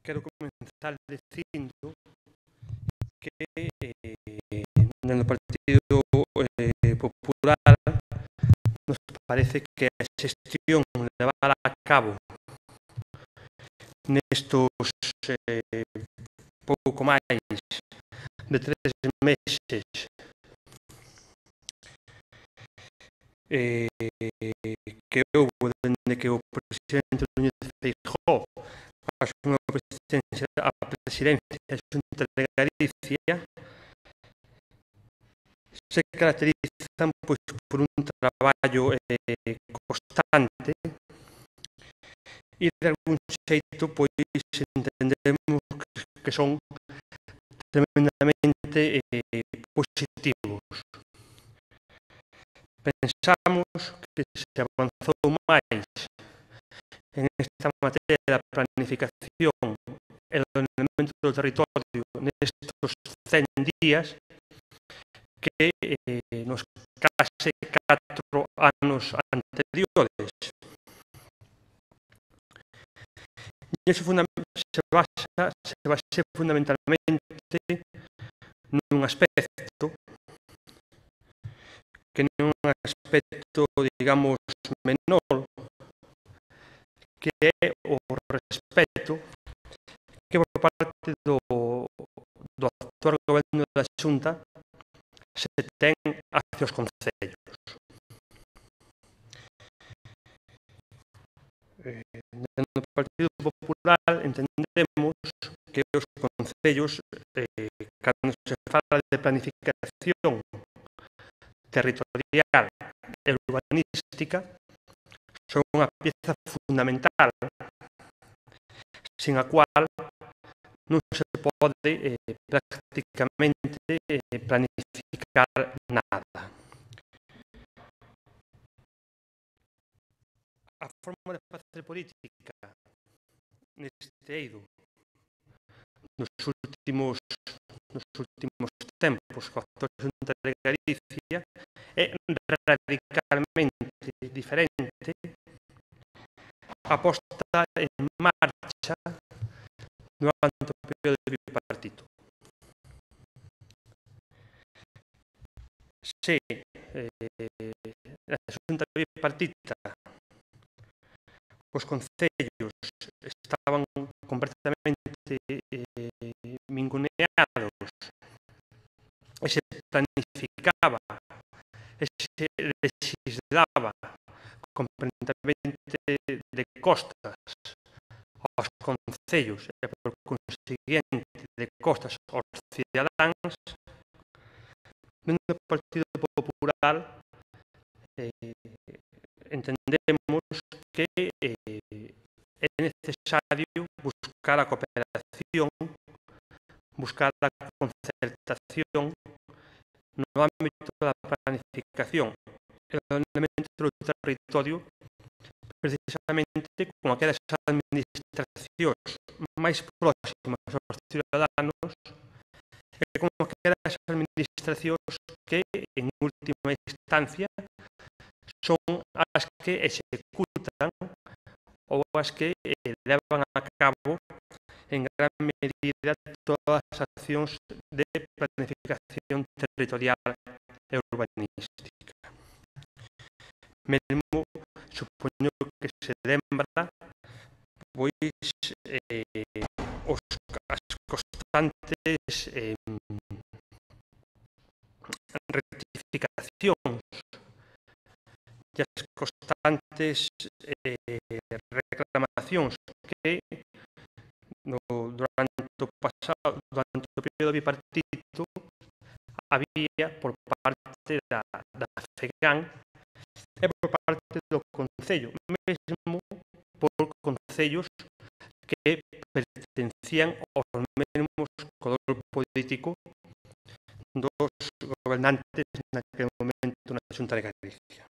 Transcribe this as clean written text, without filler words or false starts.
Quero comenzar dicindo que no Partido Popular nos parece que a xestión levada a cabo nestos pouco máis de 3 meses que houve dende que o presidente Núñez Feijóo asumiu a presidencia da Xunta de Galicia se caracterizan pois por un traballo constante e de algún xeito pois entendemos que son tremendamente positivos. Pensamos que se avanzou máis en esta materia da planificación e do ordenamento do territorio nestes 100 días que nos case 4 anos anteriores. E iso se basa fundamentalmente nun aspecto que non é un aspecto, digamos, menor, que é o respeto que por parte do actual goberno da Xunta se ten hacia os concellos. No Partido Popular entendemos que os concellos, cando se fala de planificación territorial e urbanística, son unha pieza fundamental sin a cual non se pode prácticamente planificar nada. A forma de facer política neste eido nos últimos tempos coa actual Xunta de Galicia é radicalmente diferente a posta en marcha durante o período bipartito. Se a Xunta bipartita os concellos estaban completamente minguneados e se planificaba e se legislaba completamente de costas aos concellos e por conseguinte de costas aos cidadáns, dentro do Partido Popular entendemos que é necesario buscar a cooperación, buscar a concertación no ámbito da planificación e do ordenamento do territorio precisamente con aquelas administracións máis próximas aos ciudadanos e con aquelas administracións que, en última instancia, son as que executan ou as que levan a cabo en gran medida todas as accións de planificación territorial e urbanística. Mesmo, supoño que se lembra, pois, as constantes rectificacións e as constantes reclamacións que durante o período bipartito había por parte da FEGAN e por parte do Concello, mesmo por concellos que pertencían aos mesmos color político dos gobernantes naquele momento na Xunta de Galicia.